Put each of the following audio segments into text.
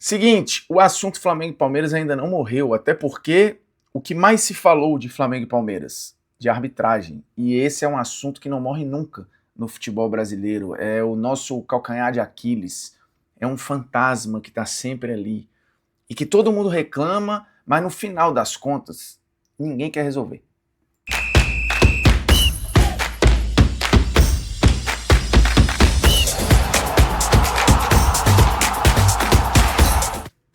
Seguinte, o assunto Flamengo e Palmeiras ainda não morreu, até porque o que mais se falou de Flamengo e Palmeiras? De arbitragem. E esse é um assunto que não morre nunca no futebol brasileiro. É o nosso calcanhar de Aquiles. É um fantasma que está sempre ali. E que todo mundo reclama, mas no final das contas, ninguém quer resolver.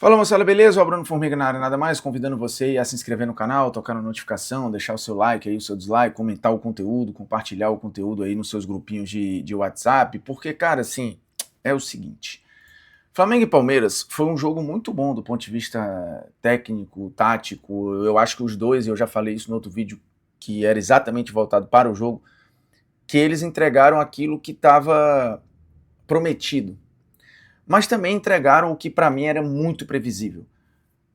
Fala moçada, beleza? O Bruno Formiga na área, nada mais, convidando você a se inscrever no canal, tocar na notificação, deixar o seu like aí, o seu dislike, comentar o conteúdo, compartilhar o conteúdo aí nos seus grupinhos de WhatsApp, porque, cara, assim, é o seguinte, Flamengo e Palmeiras foi um jogo muito bom do ponto de vista técnico, tático, eu acho que os dois, eu já falei isso no outro vídeo, que era exatamente voltado para o jogo, que eles entregaram aquilo que estava prometido, mas também entregaram o que para mim era muito previsível,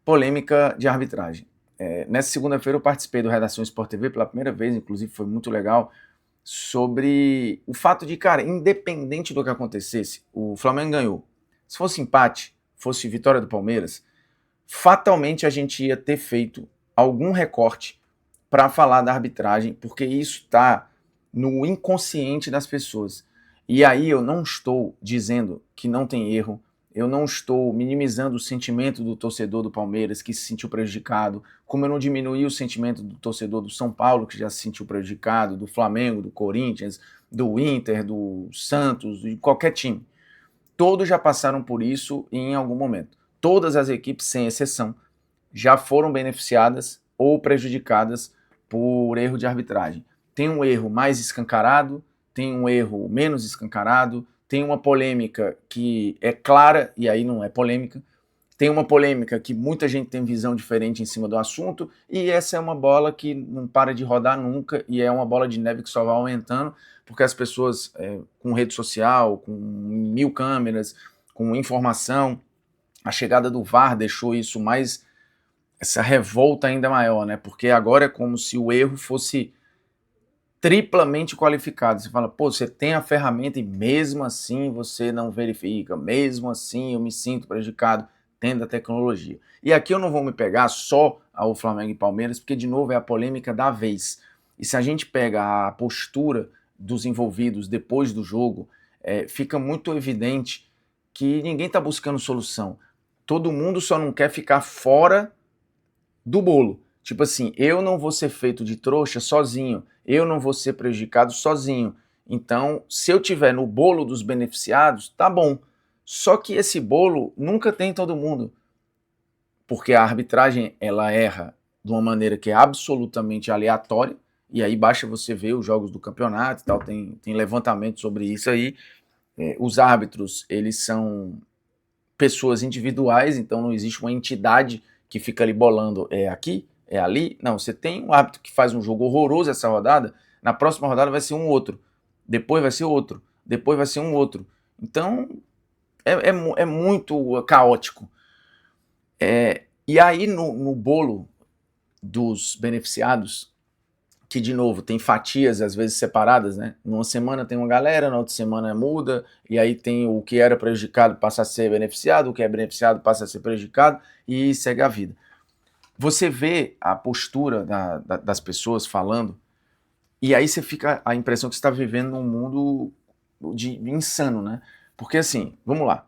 polêmica de arbitragem. Nessa segunda-feira eu participei do Redação Sport TV pela primeira vez, inclusive foi muito legal, sobre o fato de, cara, independente do que acontecesse, o Flamengo ganhou. Se fosse empate, fosse vitória do Palmeiras, fatalmente a gente ia ter feito algum recorte para falar da arbitragem, porque isso está no inconsciente das pessoas. E aí eu não estou dizendo que não tem erro, eu não estou minimizando o sentimento do torcedor do Palmeiras que se sentiu prejudicado, como eu não diminuí o sentimento do torcedor do São Paulo que já se sentiu prejudicado, do Flamengo, do Corinthians, do Inter, do Santos, de qualquer time. Todos já passaram por isso em algum momento. Todas as equipes, sem exceção, já foram beneficiadas ou prejudicadas por erro de arbitragem. Tem um erro mais escancarado, tem um erro menos escancarado, tem uma polêmica que é clara e aí não é polêmica, tem uma polêmica que muita gente tem visão diferente em cima do assunto, e essa é uma bola que não para de rodar nunca, e é uma bola de neve que só vai aumentando, porque as pessoas com rede social, com 1000 câmeras, com informação, a chegada do VAR deixou isso mais, essa revolta ainda maior, né? Porque agora é como se o erro fosse triplamente qualificado. Você fala, pô, você tem a ferramenta e mesmo assim você não verifica, mesmo assim eu me sinto prejudicado tendo a tecnologia. E aqui eu não vou me pegar só ao Flamengo e Palmeiras, porque de novo é a polêmica da vez. E se a gente pega a postura dos envolvidos depois do jogo, fica muito evidente que ninguém está buscando solução. Todo mundo só não quer ficar fora do bolo. Tipo assim, eu não vou ser feito de trouxa sozinho, eu não vou ser prejudicado sozinho. Então, se eu tiver no bolo dos beneficiados, tá bom. Só que esse bolo nunca tem todo mundo, porque a arbitragem ela erra de uma maneira que é absolutamente aleatória, e aí basta você ver os jogos do campeonato e tal, tem levantamento sobre isso aí. Os árbitros, eles são pessoas individuais, então não existe uma entidade que fica ali bolando, aqui, é ali. Não, você tem um árbitro que faz um jogo horroroso essa rodada, na próxima rodada vai ser um outro, depois vai ser outro, depois vai ser um outro. Então, é muito caótico. E aí, no bolo dos beneficiados, que de novo tem fatias às vezes separadas, né? Numa semana tem uma galera, na outra semana muda, e aí tem o que era prejudicado passa a ser beneficiado, o que é beneficiado passa a ser prejudicado, e segue a vida. Você vê a postura das pessoas falando, e aí você fica a impressão que você está vivendo num mundo insano, né? Porque assim, vamos lá.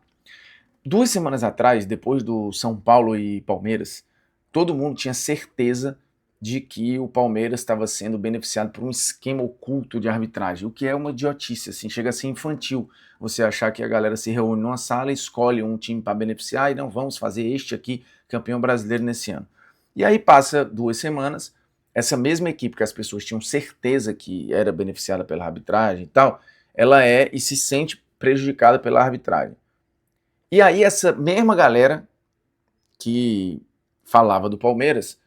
2 semanas atrás, depois do São Paulo e Palmeiras, todo mundo tinha certeza de que o Palmeiras estava sendo beneficiado por um esquema oculto de arbitragem, o que é uma idiotice, assim, chega a ser infantil você achar que a galera se reúne numa sala, escolhe um time para beneficiar e não, vamos fazer este aqui campeão brasileiro nesse ano. E aí passa 2 semanas, essa mesma equipe que as pessoas tinham certeza que era beneficiada pela arbitragem e tal, ela é e se sente prejudicada pela arbitragem. E aí essa mesma galera que falava do Palmeiras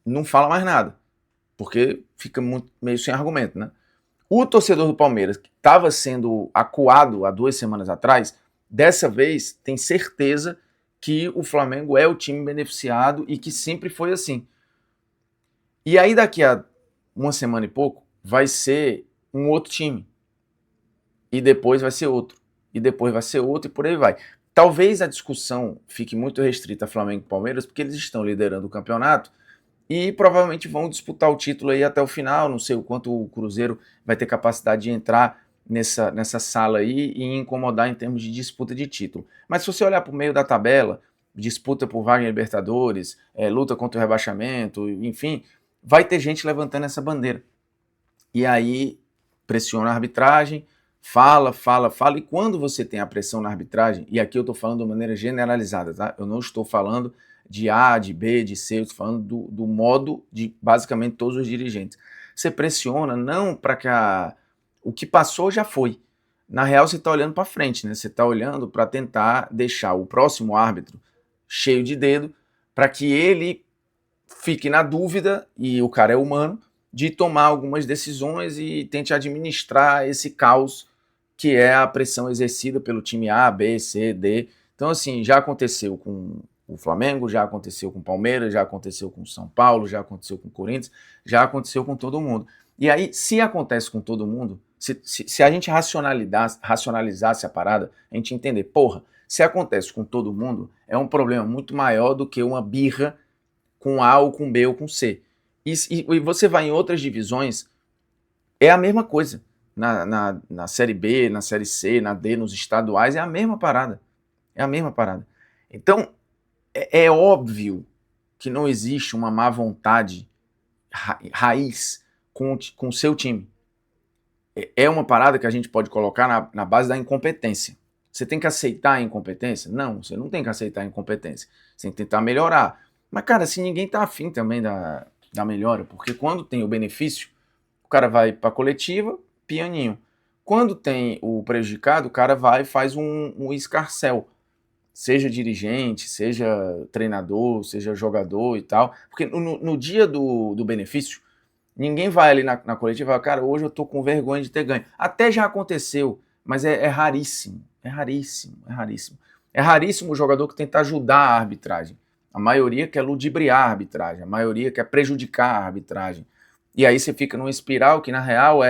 não fala mais nada, porque fica muito, meio sem argumento, né? O torcedor do Palmeiras, que estava sendo acuado há 2 semanas atrás, dessa vez tem certeza que o Flamengo é o time beneficiado e que sempre foi assim. E aí daqui a uma semana e pouco vai ser um outro time. E depois vai ser outro. E depois vai ser outro e por aí vai. talvez a discussão fique muito restrita a Flamengo e Palmeiras, porque eles estão liderando o campeonato e provavelmente vão disputar o título aí até o final. Não sei o quanto o Cruzeiro vai ter capacidade de entrar nessa sala aí e incomodar em termos de disputa de título. Mas se você olhar para o meio da tabela, disputa por vaga em Libertadores, luta contra o rebaixamento, enfim, vai ter gente levantando essa bandeira. E aí pressiona a arbitragem, fala, e quando você tem a pressão na arbitragem, e aqui eu estou falando de maneira generalizada, tá? Eu não estou falando de A, de B, de C, eu estou falando do modo de basicamente todos os dirigentes. Você pressiona não para que o que passou já foi. Na real, você está olhando para frente, né? Você está olhando para tentar deixar o próximo árbitro cheio de dedo para que ele fique na dúvida, e o cara é humano, de tomar algumas decisões e tente administrar esse caos que é a pressão exercida pelo time A, B, C, D. Então, assim, já aconteceu com o Flamengo, já aconteceu com o Palmeiras, já aconteceu com o São Paulo, já aconteceu com o Corinthians, já aconteceu com todo mundo. E aí, se acontece com todo mundo, se a gente racionalizasse a parada, a gente entender, porra, se acontece com todo mundo, é um problema muito maior do que uma birra com A ou com B ou com C. E você vai em outras divisões, é a mesma coisa. Na Série B, na Série C, na D, nos estaduais, é a mesma parada. É a mesma parada. Então, é óbvio que não existe uma má vontade raiz com o seu time. É uma parada que a gente pode colocar na base da incompetência. Você tem que aceitar a incompetência? Não, você não tem que aceitar a incompetência. Você tem que tentar melhorar. Mas, cara, se ninguém tá afim também da melhora, porque quando tem o benefício, o cara vai pra coletiva, pianinho. Quando tem o prejudicado, o cara vai e faz um escarcéu. Seja dirigente, seja treinador, seja jogador e tal. Porque no dia do benefício, ninguém vai ali na coletiva e fala, cara, hoje eu tô com vergonha de ter ganho. Até já aconteceu, mas é raríssimo. É raríssimo, é raríssimo. É raríssimo o jogador que tenta ajudar a arbitragem. A maioria quer ludibriar a arbitragem, a maioria quer prejudicar a arbitragem. E aí você fica numa espiral que, na real,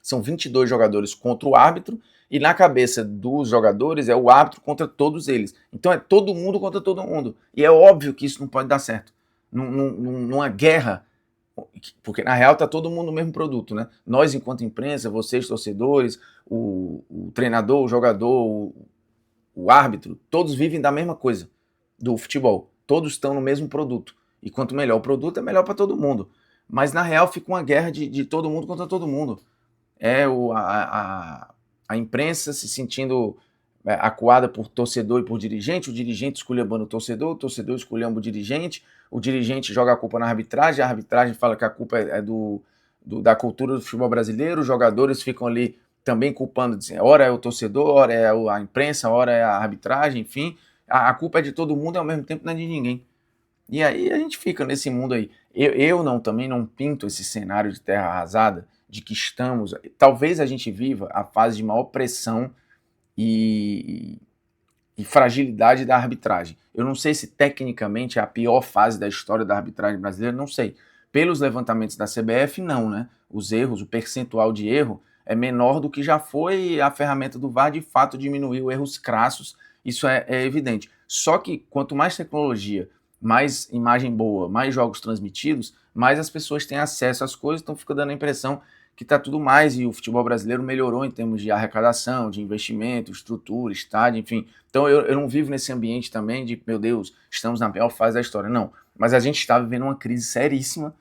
são 22 jogadores contra o árbitro, e na cabeça dos jogadores é o árbitro contra todos eles. Então é todo mundo contra todo mundo. E é óbvio que isso não pode dar certo. Numa guerra, porque na real tá todo mundo no mesmo produto, né? Nós, enquanto imprensa, vocês, torcedores, o treinador, o jogador, o árbitro, todos vivem da mesma coisa, do futebol. Todos estão no mesmo produto. E quanto melhor o produto, é melhor para todo mundo. Mas na real fica uma guerra de todo mundo contra todo mundo. A imprensa se sentindo acuada por torcedor e por dirigente, o dirigente esculhambando o torcedor esculhamba o dirigente joga a culpa na arbitragem, a arbitragem fala que a culpa é da cultura do futebol brasileiro, os jogadores ficam ali também culpando, dizendo, ora é o torcedor, ora é a imprensa, ora é a arbitragem, enfim, a culpa é de todo mundo e ao mesmo tempo não é de ninguém. E aí a gente fica nesse mundo aí. Eu também não pinto esse cenário de terra arrasada, de que estamos... Talvez a gente viva a fase de maior pressão e fragilidade da arbitragem. Eu não sei se tecnicamente é a pior fase da história da arbitragem brasileira, não sei. Pelos levantamentos da CBF, não, né? Os erros, o percentual de erro é menor do que já foi. A ferramenta do VAR de fato diminuiu erros crassos, isso é evidente. Só que quanto mais tecnologia, mais imagem boa, mais jogos transmitidos, mais as pessoas têm acesso às coisas, então fica dando a impressão que está tudo mais, e o futebol brasileiro melhorou em termos de arrecadação, de investimento, estrutura, estádio, enfim. Então eu não vivo nesse ambiente também de, meu Deus, estamos na pior fase da história, não. Mas a gente está vivendo uma crise seríssima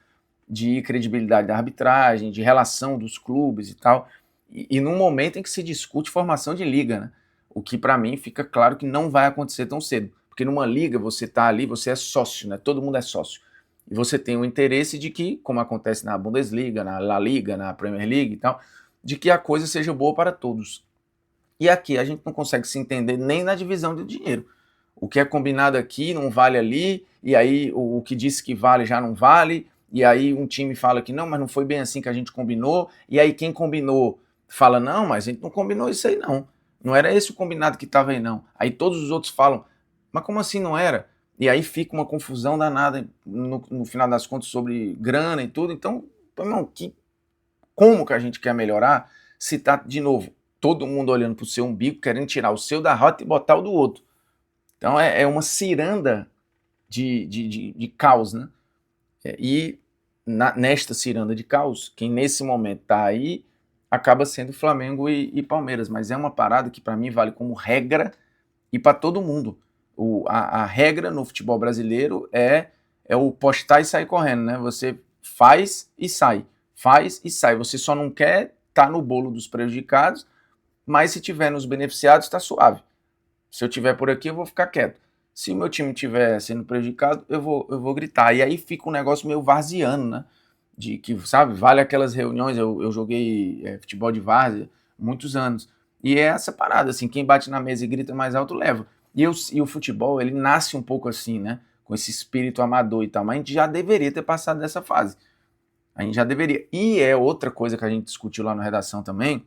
de credibilidade da arbitragem, de relação dos clubes e tal, e num momento em que se discute formação de liga, né? O que para mim fica claro que não vai acontecer tão cedo, porque numa liga você está ali, você é sócio, né? Todo mundo é sócio. E você tem o interesse de que, como acontece na Bundesliga, na La Liga, na Premier League e tal, de que a coisa seja boa para todos. E aqui a gente não consegue se entender nem na divisão do dinheiro. O que é combinado aqui não vale ali, e aí o que disse que vale já não vale, e aí um time fala que não, mas não foi bem assim que a gente combinou, e aí quem combinou fala, não, mas a gente não combinou isso aí não. Não era esse o combinado que estava aí não. Aí todos os outros falam, mas como assim não era? E aí fica uma confusão danada no final das contas sobre grana e tudo. Então, irmão, como que a gente quer melhorar se tá, de novo, todo mundo olhando pro seu umbigo, querendo tirar o seu da rota e botar o do outro. Então é uma ciranda de caos, né? E nesta ciranda de caos, quem nesse momento tá aí acaba sendo Flamengo e Palmeiras, mas é uma parada que para mim vale como regra e para todo mundo. A regra no futebol brasileiro é o postar e sair correndo, né? Você faz e sai, faz e sai. Você só não quer estar no bolo dos prejudicados, mas se tiver nos beneficiados, está suave. Se eu tiver por aqui, eu vou ficar quieto. Se o meu time estiver sendo prejudicado, eu vou gritar. E aí fica um negócio meio varziano, né? De que, sabe, vale aquelas reuniões. Eu joguei futebol de várzea muitos anos. E é essa parada, assim, quem bate na mesa e grita mais alto leva. E o futebol, ele nasce um pouco assim, né? Com esse espírito amador e tal. Mas a gente já deveria ter passado dessa fase. A gente já deveria. E é outra coisa que a gente discutiu lá na redação também,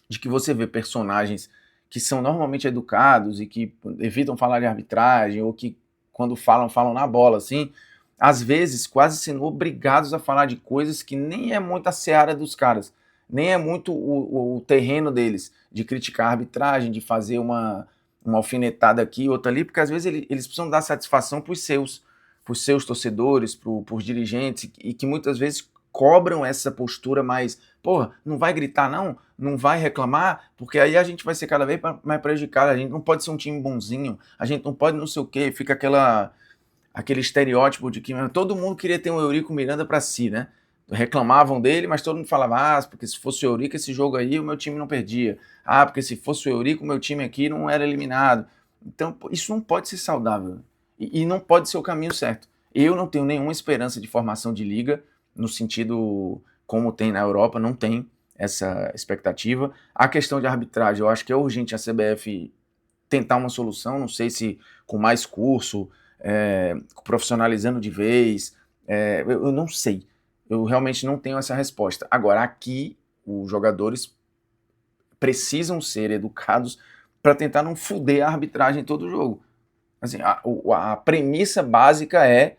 de que você vê personagens que são normalmente educados e que evitam falar de arbitragem, ou que quando falam na bola, assim, às vezes quase sendo obrigados a falar de coisas que nem é muito a seara dos caras, nem é muito o terreno deles, de criticar a arbitragem, de fazer uma alfinetada aqui, outra ali, porque às vezes eles precisam dar satisfação para os seus torcedores, para os dirigentes, e que muitas vezes cobram essa postura mais, porra, não vai gritar não? Não vai reclamar? Porque aí a gente vai ser cada vez mais prejudicado, a gente não pode ser um time bonzinho, a gente não pode não sei o quê, fica aquele estereótipo de que todo mundo queria ter um Eurico Miranda para si, né? Reclamavam dele, mas todo mundo falava, porque se fosse o Eurico esse jogo aí, o meu time não perdia. Porque se fosse o Eurico, o meu time aqui não era eliminado. Então, isso não pode ser saudável. E não pode ser o caminho certo. Eu não tenho nenhuma esperança de formação de liga, no sentido como tem na Europa, não tem essa expectativa. A questão de arbitragem, eu acho que é urgente a CBF tentar uma solução, não sei se com mais curso, profissionalizando de vez, eu não sei. Eu realmente não tenho essa resposta. Agora, aqui, os jogadores precisam ser educados para tentar não fuder a arbitragem em todo jogo. Assim, a premissa básica é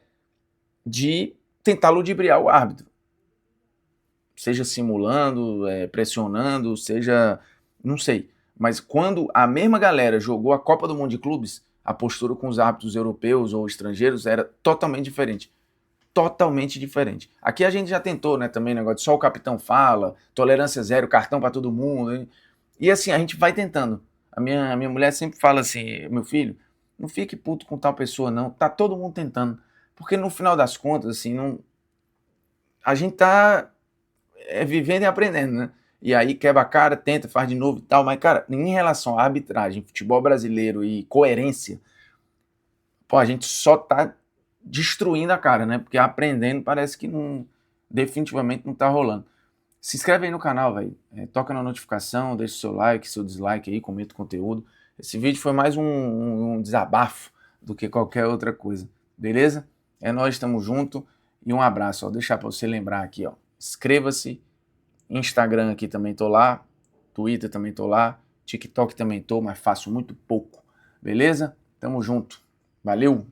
de tentar ludibriar o árbitro. Seja simulando, pressionando, seja... não sei. Mas quando a mesma galera jogou a Copa do Mundo de Clubes, a postura com os árbitros europeus ou estrangeiros era totalmente diferente. Totalmente diferente. Aqui a gente já tentou, né, também, negócio de só o capitão fala, tolerância zero, cartão para todo mundo. Hein? E assim, a gente vai tentando. A minha mulher sempre fala assim, meu filho, não fique puto com tal pessoa não, tá todo mundo tentando. Porque no final das contas, assim, a gente tá vivendo e aprendendo, né? E aí quebra a cara, tenta, faz de novo e tal. Mas, cara, em relação à arbitragem, futebol brasileiro e coerência, a gente só tá destruindo a cara, né? Porque aprendendo parece que definitivamente não tá rolando. Se inscreve aí no canal, velho. Toca na notificação, deixa o seu like, seu dislike aí, comenta o conteúdo. Esse vídeo foi mais um desabafo do que qualquer outra coisa. Beleza? Nós, estamos junto. E um abraço, ó. Deixar para você lembrar aqui, ó. Inscreva-se. Instagram aqui também tô lá. Twitter também tô lá. TikTok também tô, mas faço muito pouco. Beleza? Tamo junto. Valeu!